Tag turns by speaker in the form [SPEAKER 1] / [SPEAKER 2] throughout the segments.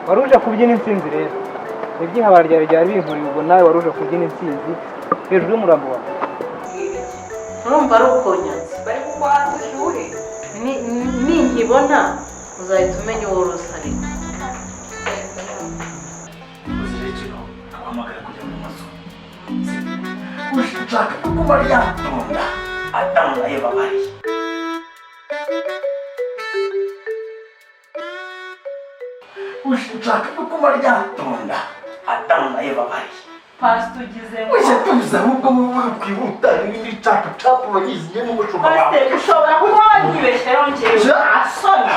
[SPEAKER 1] waruje kubyina intsinzi rero ibyihabara ryari ryari binkuriye ubwo nawe waruje kubyina intsinzi hejuru y'umurambo wawe
[SPEAKER 2] urumva ari ukonyanze bari kukwatsa ishuhe ninkibona uzahita umenya uwo rusari
[SPEAKER 3] uzirekero abahamagara kujya mu mazu ushaka kuguma ryatunda atanga yababariye ushaka kuguma ryatunda atanga yababariye
[SPEAKER 2] pastor ugize ngo
[SPEAKER 3] uje tuza ahubwo wowe kwihuta n'ibindi capu bagize n'umushumba wawe
[SPEAKER 2] pastor ushobora kuba wanyibeshyera njyewe asoni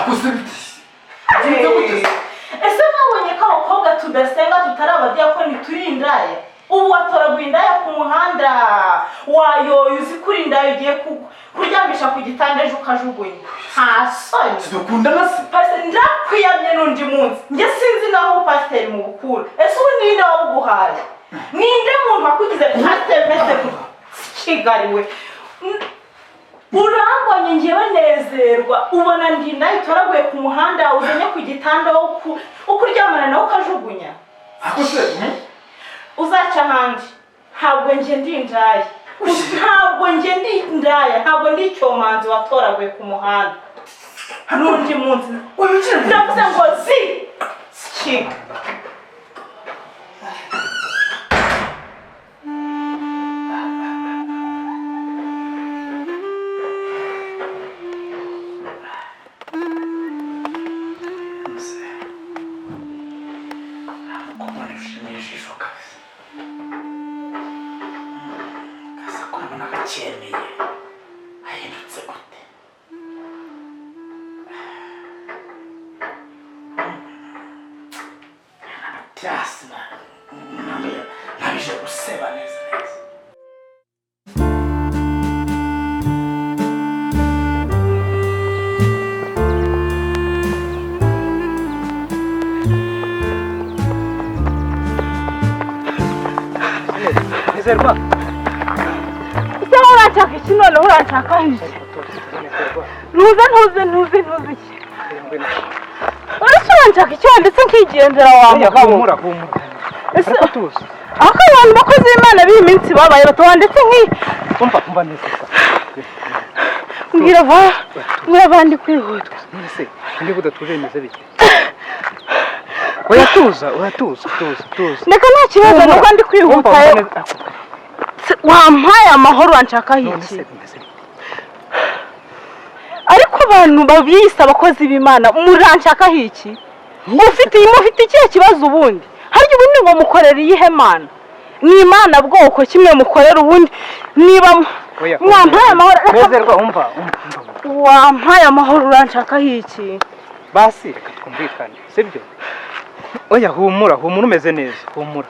[SPEAKER 2] ese mwabonye ko abakobwa tudasenga tutari abadiyakoni turi indaya ubu watoraguye indaya ku muhanda wayoye uzi kuri indaya ugiye kuryamisha ku gitanda ejo ukajugunya nta soni
[SPEAKER 3] tudakundana se
[SPEAKER 2] pasiteri ndakwiyamye n'undi munsi njye sinzi naho pasiteri mu bukura ese ubu ninde wawuguhaye ninde muntu wakugize pasiteri mese kigariwe urambonye njyewe nezerwa ubona ndi indaya itoraguye ku muhanda uzanye ku gitanda ukuryamana nawe ukajugunya
[SPEAKER 3] ako se
[SPEAKER 2] uzaca ahandi ntabwo njye ndi indaya ntabwo njye ndi indaya ntabwo ndi icyomanzi watoraguye ku muhanda n'undi munsi ndavuze ngo kiga
[SPEAKER 3] cyemeye ahindutse gute Tiasna nabije guseba neza neza
[SPEAKER 1] Nizerwa
[SPEAKER 2] uranshaka iki noneho uranshaka iki ntuze iki uretse uranshaka iki wanditse nkigendera
[SPEAKER 1] humura
[SPEAKER 2] ese
[SPEAKER 1] ariko tuzi
[SPEAKER 2] aho abantu bakozi b'Imana b'iyi minsi babaye batwanditse
[SPEAKER 1] umva neza
[SPEAKER 2] mbwira abandi kwihutwa
[SPEAKER 1] nise ndi budatuje bimeze bike oya tuza
[SPEAKER 2] reka nta kibazo nuko ndi kwihuta wampaye amahoro wanshaka iki ariko abantu babiyise abakozi b'Imana muranshaka iki mufite ikihe kibazo ubundi harya ubundi ngo mukorera iyihe Mana ni Imana bwoko kimwe mukorera ubundi niba mwampaye amahoro
[SPEAKER 1] nezerwa umva
[SPEAKER 2] wampaye amahoro uranshaka iki
[SPEAKER 1] basi reka twumvikane sibyo oya humura umeze neza humura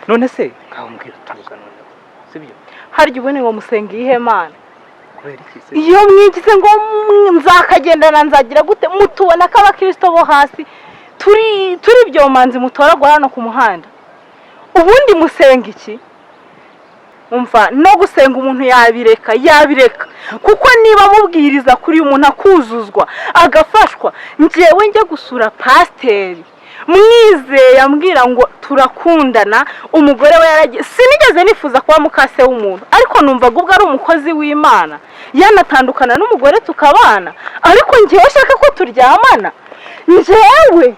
[SPEAKER 1] none se kahumbwira tuza none sibyo
[SPEAKER 2] harya ubundi ngo musenga iyihe Mana
[SPEAKER 1] kubera iki se
[SPEAKER 2] iyo mwigize ngo nzakagendana nzagira gute mutubona ko abakristo bo hasi turi byomanzi mutoragwa hano ku muhanda ubundi musenga iki umva no gusenga umuntu yabireka kuko niba mubwiriza kuri umuntu akuzuzwa agafashwa njyewe njye gusura pasiteri mwizeye ambwira ngo turakundana umugore we yaragiye sinigeze nifuza kuba mukase w'umuntu ariko numvaga ubwo ari umukozi w'Imana yanatandukana n'umugore tukabana ariko njyewe shaka ko turyamana njyewe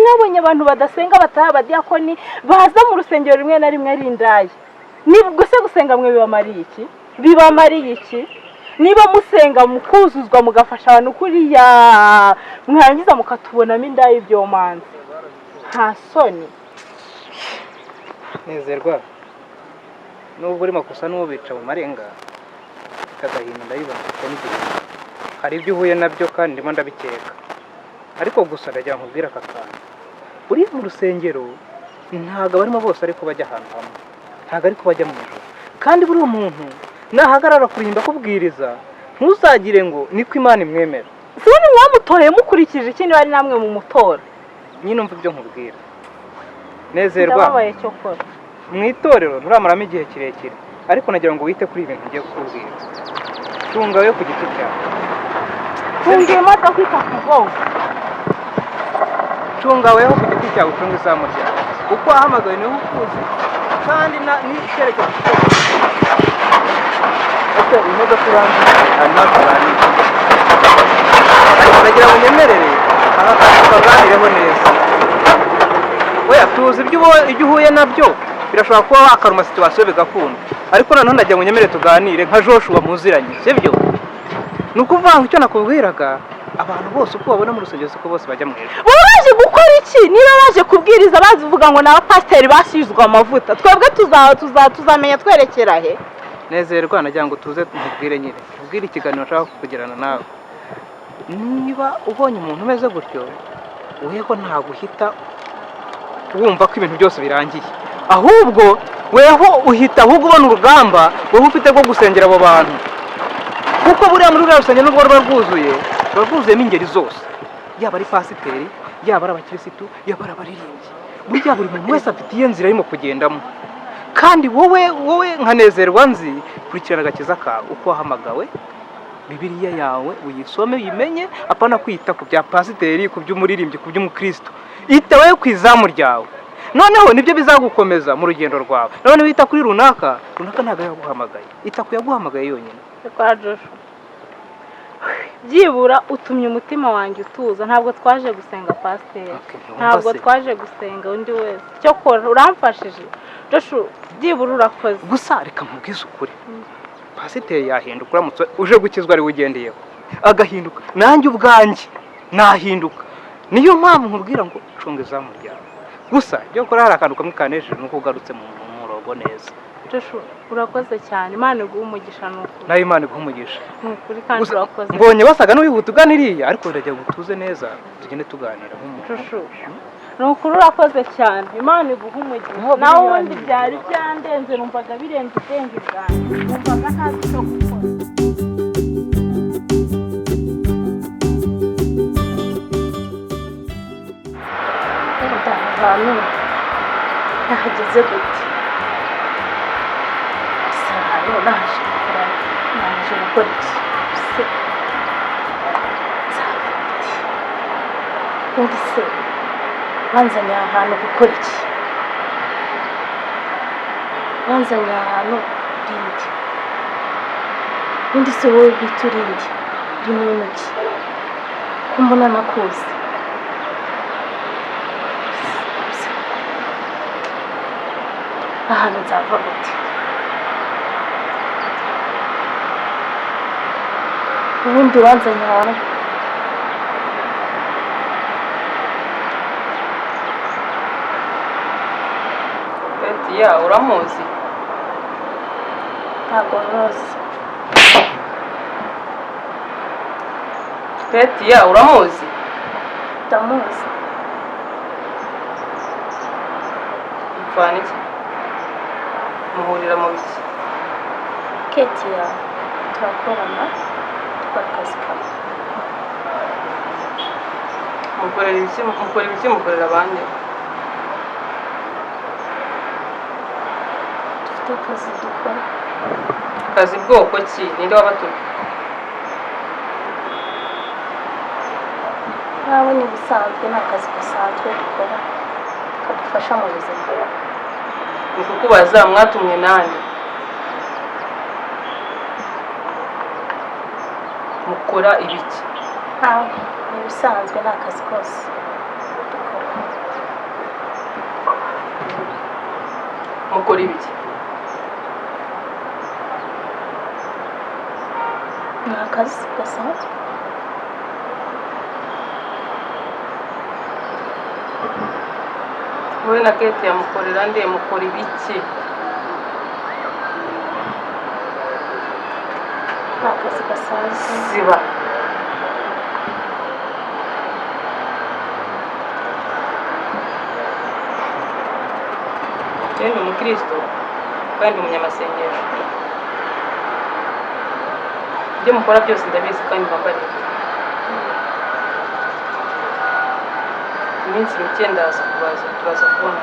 [SPEAKER 2] mwabonye abantu badasenga bataha abadiyakoni baza mu rusengero rimwe na rimwe ari indaya nibwo se gusenga mwe bibamariye iki niba musenga mukuzuzwa mugafasha abantu kuriya mwarangiza mukatubonamo indaya ibyomanzi nta soni
[SPEAKER 1] nezerwa nubwo uri makosa n'uwo bica mu marenga kagahinda ndabibona n'igihe hari ibyo uhuye nabyo kandi ndimo ndabikeka ariko gusa ndagira nkubwira aka kantu uri mu rusengero ntabwo barimo bose ariko bajya ahantu hamwe ntabwo ariko bajya mu ijoro kandi buri umuntu nahagarara kurinda kubwiriza ntuzagire ngo niko Imana imwemera
[SPEAKER 2] sibone mwamutoreye mukurikije iki niba ari namwe mu mutora
[SPEAKER 1] nyine umva ibyo nkubwira nezerwa
[SPEAKER 2] ndababaye cyo kora
[SPEAKER 1] mu itorero nturamaramo igihe kirekire ariko nagira ngo wite kuri ibintu ngiye kukubwira tunga we ku giti cyawe
[SPEAKER 2] tungiye mata kwita kugonga
[SPEAKER 1] cunga weho ku giti cyawe ucunga izamu ryawe uko wahamagaye niwe ukuzi kandi n'icyerekezo ese imodoka urangiye hanyuma tuganire ariko nagira ngo unyemerere aha tukaganireho neza weya tuzi ibyo uhuye nabyo birashobora kuba wakaruma situwasiyo bigakunda ariko noneho ndagira ngo unyemerere tuganire nka Joshua muziranye sibyo ni ukuvuga ngo icyo nakubwiraga abantu bose uko babona mu rusengero siko bose bajya mu ijuru
[SPEAKER 2] baje gukora iki niba baje kubwiriza bazivuga ngo n'abapasiteri bashyizwe amavuta twebwe tuzamenya twerekera he
[SPEAKER 1] nezerwa nagira ngo tuze tumubwire nyine tubwire ikiganiro nshaka kugirana nawe niba ubonye umuntu umeze gutyo weho nta guhita wumva ko ibintu byose birangiye ahubwo weho uhita ahubwo ubona urugamba wowe ufite rwo gusengera abo bantu kuko buriya muri ruriya rusengero nubwo ruba rwuzuyemo ingeri zose yaba ari pasiteri yaba ari abakirisitu yaba ari abaririmbyi burya buri muntu wese afite iyo nzira arimo kugendamo kandi wowe nkanezerwa nzi kurikirana agakiza kawe uko wahamagawe Bibiliya yawe uyisome uyimenye apana kwita ku bya pasiteri ku by'umuririmbyi ku by'umukristo ita wowe ku izamu ryawe noneho nibyo bizagukomeza mu rugendo rwawe none wita kuri runaka ntabwo yaguhamagaye ita ku yaguhamagaye yonyine
[SPEAKER 2] kwa Joshua byibura utumye umutima wanjye utuza ntabwo twaje gusenga pasiteri ntabwo twaje gusenga undi wese cyo kora uramfashije Joshua byibura urakoze
[SPEAKER 1] gusa reka nkubwize ukuri pasiteri yahinduka uramutse uje gukizwa ari ugendeyeho agahinduka nanjye ubwanjye nahinduka niyo mpamvu nkubwira ngo cunga izamu ryawe gusa iyo ukora hari akantu kamwe kanejeje nuko ugarutse mu murongo neza
[SPEAKER 2] Joshua urakoze cyane Imana iguha umugisha n'ukuri
[SPEAKER 1] nayo Imana iguha umugisha
[SPEAKER 2] n'ukuri kandi urakoze
[SPEAKER 1] mbonye basaga n'uwihuta uganiriye ariko ndagira ngo tuze neza tugende tuganira
[SPEAKER 2] Joshua n'ukuri urakoze cyane Imana iguha umugisha nawe ubundi byari byandenze numvaga birenze ubwenge bwanjye numvaga ntazi icyo gukora ahantu nahageze gute ahantu naje gukora iki se undi se wanzanye ahantu gukora iki wanzanye ahantu urindi undi se wowe bwite urindi uri mu ntoki ko mbona nakuzi ahantu nzava gute ubundi wanzanye ahantu
[SPEAKER 4] Betiya uramuzi
[SPEAKER 2] ntabwo ntuzi
[SPEAKER 4] Betiya uramuzi
[SPEAKER 2] ndamuzi
[SPEAKER 4] mvana iki muhurira mu biki
[SPEAKER 2] Ketiya turakorana dukora akazi kamwe
[SPEAKER 4] mukora ibiki mukorera abandi
[SPEAKER 2] dufite akazi dukora
[SPEAKER 4] akazi bwoko ki ninde wabatumye
[SPEAKER 2] nawe ni bisanzwe ni akazi gasanzwe dukora kadufasha mu buzima
[SPEAKER 4] ni kukubaza mwatumwe nande mukora ibiki
[SPEAKER 2] ntawe ni bisanzwe ni akazi kose dukora
[SPEAKER 4] mukora ibiki
[SPEAKER 2] ni akazi gasanzwe
[SPEAKER 4] wowe na Kate yamukorera nde mukora ibiki
[SPEAKER 2] ni akazi gasanzwe
[SPEAKER 4] ziba ni umukristo kandi umunyamasengesho ibyo mukora byose ndabizi kandi mbabarira iminsi mike ndaza kubaza turaza kubona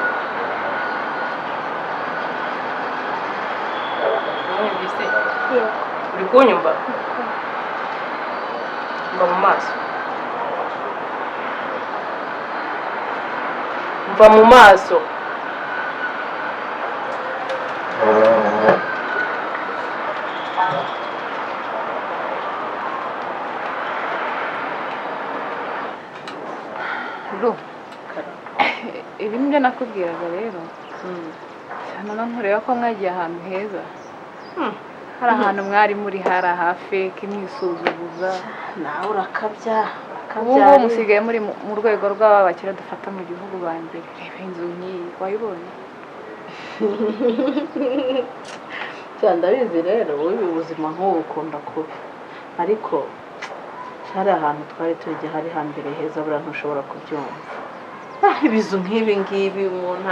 [SPEAKER 4] mwumvise uri kunyumva mba mu maso mva mu maso.
[SPEAKER 5] Ibi nibyo nakubwiraga rero. Cyane nkureba ko mwagiye ahantu heza. Hari ahantu mwari muri hari hafeke mwisuzuguza.
[SPEAKER 2] Nawe urakabya.
[SPEAKER 5] Ubu ngubu musigaye muri mu rwego rw'abakira dufata mu gihugu ba mbere. Reba inzu nk'iyi wayibonye.
[SPEAKER 2] cyane ndabizi rero wowe ubuzima nk'ubu ukunda kubi ariko hari ahantu twari tujye hari hambere heza bura ntushobora kubyumva ibizu nk'ibi ngibi umuntu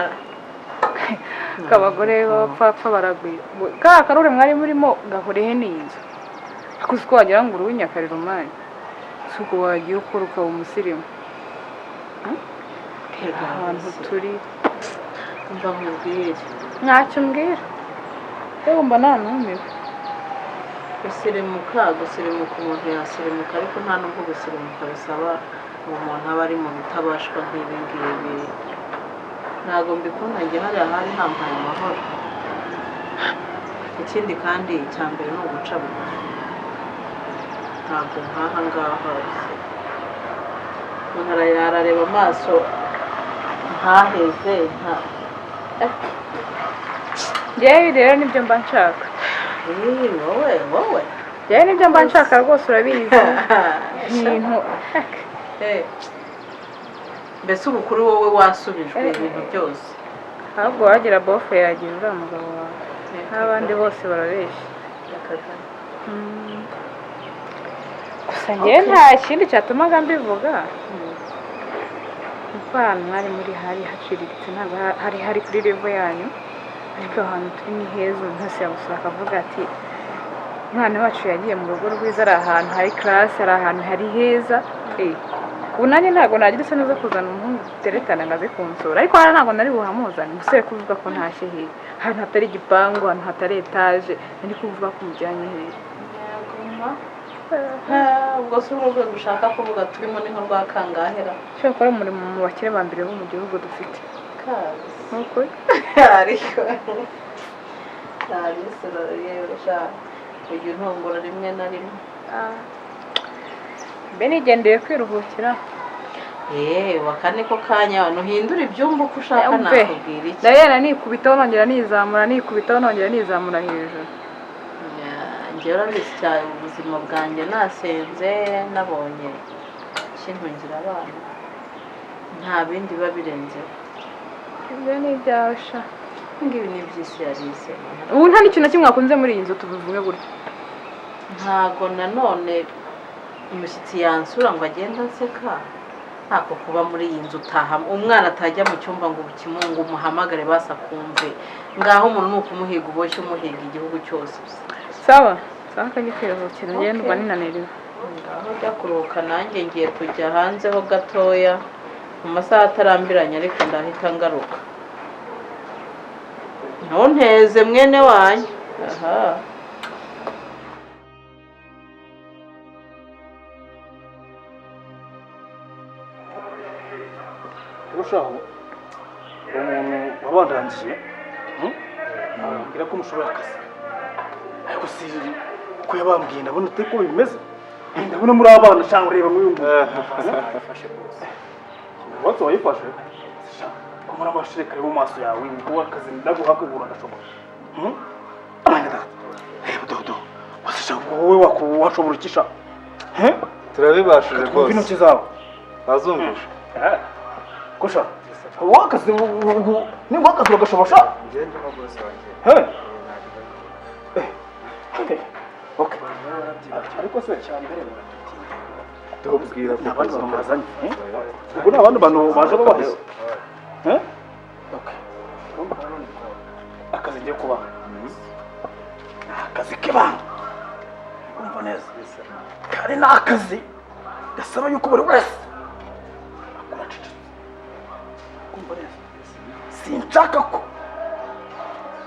[SPEAKER 5] kabagore bapfa baragwira ka karure mwari murimo gahorehe n'inzu akuzi ko wagira ngo uruwinyakarira umwanya suko wagiye ukora ukaba umusirimu ahantu turi
[SPEAKER 2] mba mubwire
[SPEAKER 5] ntacyo mbwira yewe mba nanumiwe
[SPEAKER 2] gusirimuka umuntu yasirimuka ariko nta nubwo gusirimuka bisaba umuntu aba ari mu bitabashwa nk'ibi ngibi ntabwo mbikunda njye hariya hari hampaye amahoro ikindi kandi icya mbere ni uguca bugufi ntabwo nk'aha ngaha umuntu arareba amaso ntaheze
[SPEAKER 5] njyewe rero nibyo mba nshaka
[SPEAKER 2] wowe
[SPEAKER 5] njyewe nibyo mba nshaka rwose urabizi ibintu
[SPEAKER 2] mbese ubu kuri wowe wasubijwe ibintu byose
[SPEAKER 5] ahubwo wagira bofe yagira uriya mugabo wawe n'abandi bose barabeshya gusa njyewe nta kindi cyatumaga mbivuga kuko ahantu mwari muri hari haciriritse ntabwo hari kuri revo yanyu ariko ahantu turi ni heza umuntu wese yagusura akavuga ati umwana wacu yagiye mu rugo rwiza ari ahantu hari karasi ari ahantu hari heza ubu nanjye ntabwo nagira isoni zo kuzana umuhungu duteretana ngo aze kunsura ariko hano ntabwo nari buhamuzane musore kuvuga ko ntashye hehe ahantu hatari igipangu ahantu hatari etaje nari kuvuga ko umujyanye hehe
[SPEAKER 2] ubwo si urwego ushaka kuvuga turimo ni nko rwa kangahera
[SPEAKER 5] ushobora gukora umurimo mu bakire ba mbere bo mu gihugu dufite nk'uko
[SPEAKER 2] ariko ntabisoro yewe ushaka ujya untungura rimwe na rimwe
[SPEAKER 5] mbe nigendeye kwiruhukira
[SPEAKER 2] wakane ko kanya ntuhindura ibyumba uko ushaka nakubwira iki
[SPEAKER 5] ndabona nikubitaho nongera nizamura hejuru
[SPEAKER 2] njyewe urabizi cyane ubuzima bwanjye nasenze nabonye kintungira abana nta bindi biba birenzeho
[SPEAKER 5] ibyo ni ibyawe sha
[SPEAKER 2] ngibi ni iby'isi yarise
[SPEAKER 5] ubu nta n'ikintu na kimwe wakunze muri iyi nzu tubivuge gutya
[SPEAKER 2] ntago nanone umushyitsi yansura ngo agende anseka ntako kuba muri iyi nzu utaha umwana atajya mu cyumba ngo ukimungu umuhamagare basakumve ngaho umuntu ni ukumuhiga uboshye umuhiga igihugu cyose
[SPEAKER 5] sawa akajya kwiruhukira ngenda uba ninaniriwe
[SPEAKER 2] ngaho ujya kuruhuka nanjye ngiye kujya hanze ho gatoya mu masaha atarambiranye ariko ndahita ngaruka ntunteze mwene wanyu
[SPEAKER 3] urushaho umuntu wabandangije ambwira ko mushobora akazi ariko si uko yabambwiye ndabona utari ko bimeze ndabona muri abana cyangwa ureba nk'uyu nguyu wafashe rwose wose wayifashe ko muri amashirika ari mu maso yawe ngo akazi ndaguha kwigura ndashobora dodo washa wowe washobora ukisha
[SPEAKER 6] turabibashije rwose
[SPEAKER 3] intoki zawe
[SPEAKER 6] bazumvisha
[SPEAKER 3] kosha wakazi ni wakazi bagashobosha
[SPEAKER 6] ngende no rwose wanjye
[SPEAKER 3] okay ariko se cyambere
[SPEAKER 6] tubwira ko
[SPEAKER 3] abandi bamazanye ubwo n'abandi bantu baje babahise okay akazi ngiye kuba akazi k'ibanga kumva neza kari n'akazi gasaba yuko buri wese akora cicitse kumva neza sinshaka ko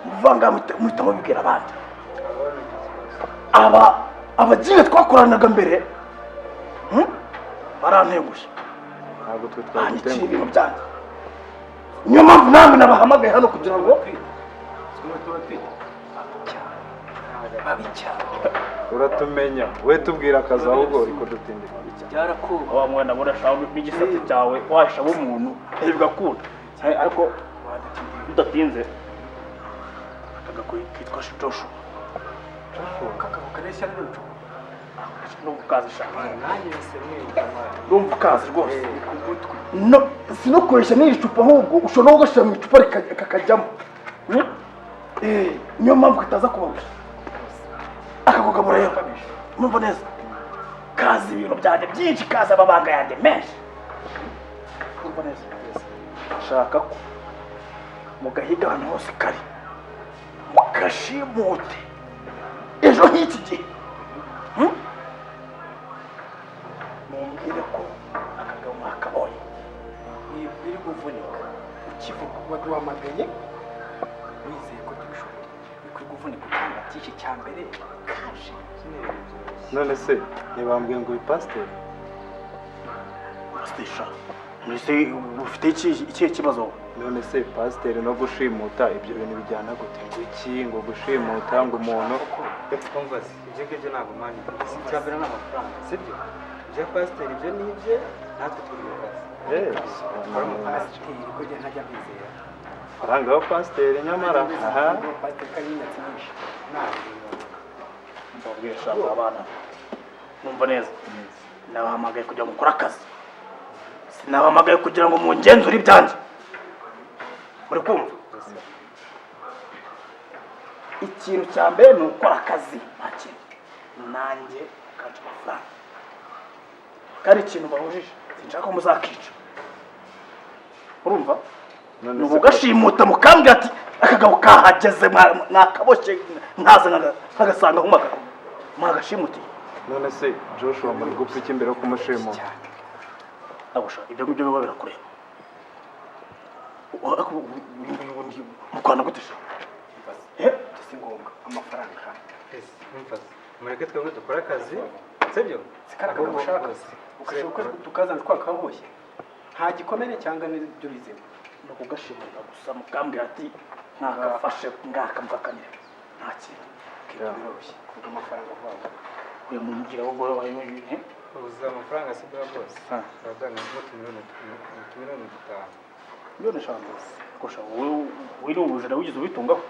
[SPEAKER 3] muvanga muhita mubibwira abandi abagiye twakoranaga mbere barantengushye
[SPEAKER 6] ntabwo twe
[SPEAKER 3] banyiciye ibintu byanjye niyo mpamvu namwe nabahamagaye hano kugira ngo
[SPEAKER 1] babi cyane
[SPEAKER 6] uratumenya we tubwira akazi ahubwo uri kudutindira
[SPEAKER 1] byarakuba
[SPEAKER 3] wa mwana burashaka n'igisate cyawe washaba umuntu bigakunda ariko udatinze akagakoye kitwa Joshua kakaba kareshya n'uruco n'ubwo kazi shaka
[SPEAKER 1] nanjye semwe
[SPEAKER 3] n'ubwo kazi rwose no sinokoresha n'icupa ahubwo ushobora no gashira mu icupa kakajyamo niyo mpamvu kataza kubabusha akakugabura rero mumva neza kazi ibintu byanjye byinshi kazi amabanga yanjye menshi mumva neza shaka ko mugahiga ahantu hose kari mugashimute ejo nk'iki gihe mumbwire ko akagabo mwakabonye
[SPEAKER 1] biri kuvunika ukivuga waduhamagaye wizeye ko tubishoboye bikuri kuvunika utanga byinshi cya mbere kaje
[SPEAKER 6] none se ntibambwiye ngo uri pasiteri
[SPEAKER 3] pasitesha mwese ufite ikihe kibazo
[SPEAKER 6] none se pasiteri no gushimuta ibyo bintu bijyana gute ngo iki ngo gushimuta ngo umuntu
[SPEAKER 1] twumva se ibyo ngibyo ntabwo mani icya mbere ni amafaranga sibyo ibya pasiteri ibyo ni ibye natwe turi mu kazi ari umupasiteri kugira ntajya mbizera
[SPEAKER 6] faranga wa pasiteri nyamara aha
[SPEAKER 1] pasiteri kanyinatsi nyinshi
[SPEAKER 3] mbabwira shaka abana numva neza nabahamagaye kugira ngo mukore akazi sinabahamagaye kugira ngo mungenzure ibyanjye muri kumva ikintu cya mbere ni ukora akazi nta kintu nanjye ukaca amafaranga kandi ikintu bahujije sinshaka ko muzakica urumva ni ugashimuta mukambwira ati akagabo kahageze mwakaboshye nkaza nkagasanga nk'umugabo mwagashimutiye
[SPEAKER 6] none se Joshua muri gupfa iki mbere yo kumushimuta
[SPEAKER 3] nabusha ibyo ngibyo biba birakureba mukwana gute se
[SPEAKER 1] si ngombwa amafaranga mureke twebwe dukora akazi sibyo sikaraka ushaka ukashaka tukazana twakaboshye nta gikomere cyangwa n'ibyo bizemo
[SPEAKER 3] no kugashimuta gusa mukambwira ati nkakafashe ngakamvakanira nta kintu
[SPEAKER 1] biroroshye kuko amafaranga vuba
[SPEAKER 3] uyu mungira wo gore wayo
[SPEAKER 1] uza amafaranga si bwa bose abagana n'utumiliyoni 5
[SPEAKER 3] miliyoni 5 kosha wowe wirubujira wigize ubitungaho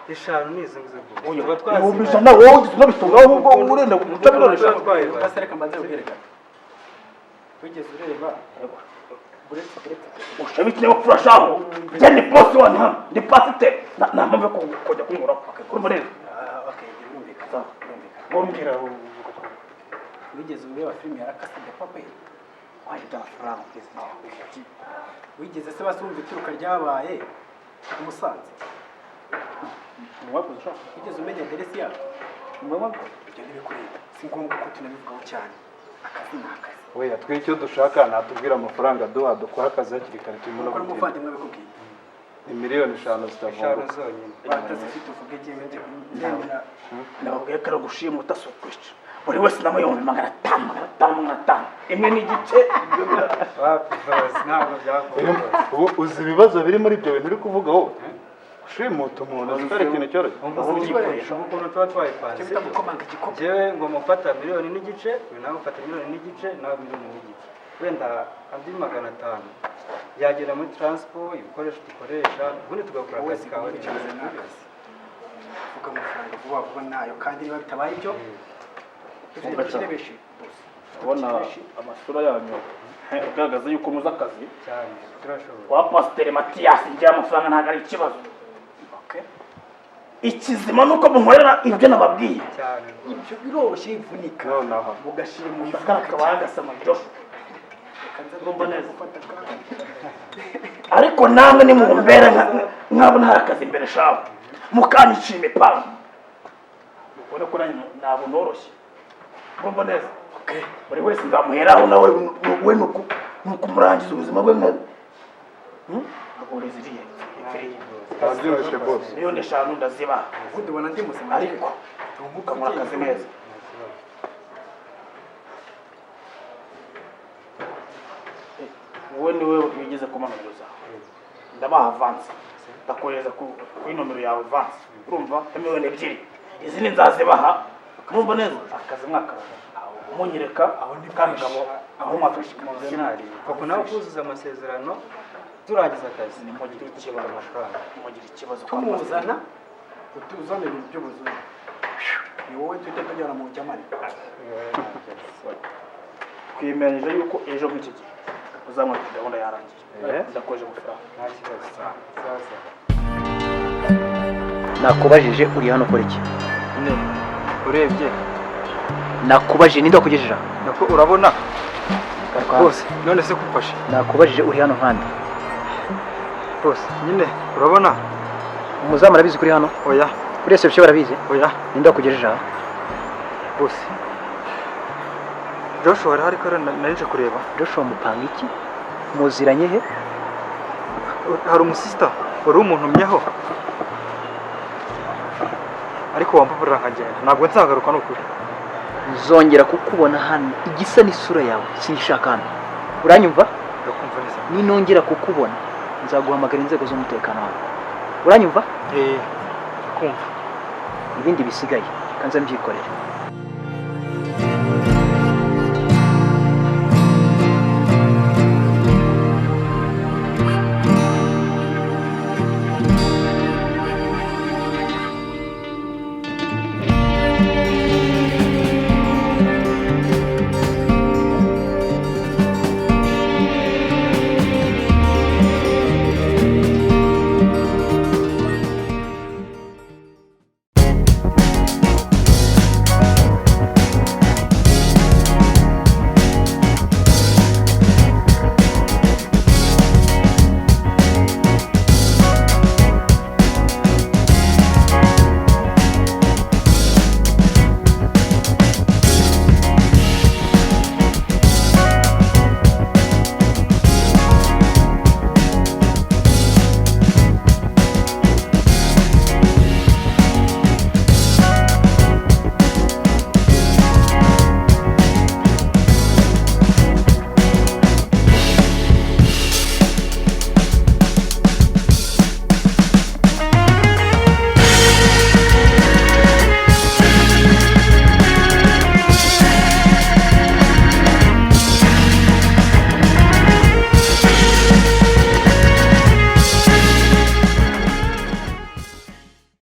[SPEAKER 1] 5 nizo ngize bwo
[SPEAKER 3] uyu batwazibisha na wowe ugize ubitungaho ubwo urenda guca miliyoni 5
[SPEAKER 1] basareka mbanze ubyerekana wigeze ureba
[SPEAKER 3] ushabitse bafurashaho je ni boss one hano ni pasiteri na mpamvu ko kujya kunyura kurumva neza bombira
[SPEAKER 1] wigeze ureba filime ya Rakasi de Papel
[SPEAKER 3] wajya faranga
[SPEAKER 1] wigeze se basumva ituruka ryabaye umusanze
[SPEAKER 3] mwakoze shaka
[SPEAKER 1] wigeze umenya aderesi yabo
[SPEAKER 3] mwabaga
[SPEAKER 1] ibyo ntibikureba si ngombwa ko tunabivugaho cyane akazi ni akazi
[SPEAKER 6] we yatwiye icyo dushaka natubwira amafaranga duha dukora akazi hakiri kare turimo no
[SPEAKER 1] gukora umuvandimwe bikubwiye
[SPEAKER 6] ni miliyoni 5 zitavuga
[SPEAKER 1] zonyine batazifite uvuge giye ndemera
[SPEAKER 3] nababwiye ko gushimuta so kwica buri wese namuyombe 500 imwe n'igice
[SPEAKER 1] ntabwo byavuga
[SPEAKER 6] ubu uzi ibibazo biri muri ibyo bintu uri kuvuga wowe gushimuta umuntu atari ikintu cyoroshye
[SPEAKER 1] ukuntu tuba twayipanze jewe ngo mufata 1,5 miliyoni uyu nawe ufata 1,5 miliyoni nawe 1,5 miliyoni wenda andi 500 yagera muri transport ibikoresho dukoresha ubundi tugakora akazi kawe cyane n'akazi uvuga amafaranga vuba vuba nayo kandi niba bitabaye ibyo
[SPEAKER 3] ubona amasura yanyu agaragaza yuko muzi akazi
[SPEAKER 1] cyane turashobora
[SPEAKER 3] wa pasiteri Matiyasi njye amafaranga ntabwo ari ikibazo ikizima nuko munkorera ibyo nababwiye
[SPEAKER 1] cyane
[SPEAKER 3] ibyo biroroshye ivunika
[SPEAKER 6] nonaha
[SPEAKER 3] mugashira mu sakara kabagasama Joshua urumva neza ariko namwe ni mumbere nkabona hari akazi imbere shaho mukanyishime pa ubona ko nabo noroshye urumva neza buri wese nzamuheraho nawe we nukumurangiza ubuzima bwe nka ureziriye
[SPEAKER 6] abyoroshye bose
[SPEAKER 3] miliyoni 5 ndaziba
[SPEAKER 1] ubundi ubona ndi muzima
[SPEAKER 3] ariko ukamura akazi neza wowe ni wewe wigeze kumanuza ndabaha avansi ndakohereza kuri nomero yawe avansi urumva miliyoni 2 izindi nzazibaha murumva neza akazi mwaka munyereka aho ndi kandi aho mwafashika
[SPEAKER 1] kuko nawe kuzuza amasezerano turangiza akazi
[SPEAKER 3] mugira ikibazo amafaranga mugira ikibazo
[SPEAKER 1] tumuzana
[SPEAKER 3] utuzane ibintu by'ubuzima ni wowe twite tujyana mu cyamani twiyemeje yuko ejo muri iki gihe uzamara gahunda yarangiye ndakoje amafaranga
[SPEAKER 1] nta kibazo sasa
[SPEAKER 7] nakubajije uri hano ukora iki?
[SPEAKER 1] urebye
[SPEAKER 7] nakubajije ninde wakugejeje aha?
[SPEAKER 1] nako urabona bose none se kufashe
[SPEAKER 7] nakubajije uri hano nkande?
[SPEAKER 1] bose nyine urabona
[SPEAKER 7] umuzamu arabizi kuri hano?
[SPEAKER 1] oya
[SPEAKER 7] kuri reception barabizi?
[SPEAKER 1] oya
[SPEAKER 7] ninde wakugejeje aha?
[SPEAKER 1] bose Joshua ari hari kare narije kureba
[SPEAKER 7] Joshua mupanga iki? muziranye he?
[SPEAKER 1] hari umusista wari umuntumyeho ariko wambaburira nkagenda ntabwo nzagaruka n'ukuri
[SPEAKER 7] nzongera kukubona hano igisa n'isura yawe sinshaka hano uranyumva?
[SPEAKER 1] ndakumva neza
[SPEAKER 7] ninongera kukubona nzaguhamagara inzego z'umutekano wawe uranyumva?
[SPEAKER 1] kumva
[SPEAKER 7] ibindi bisigaye kanza mbyikorera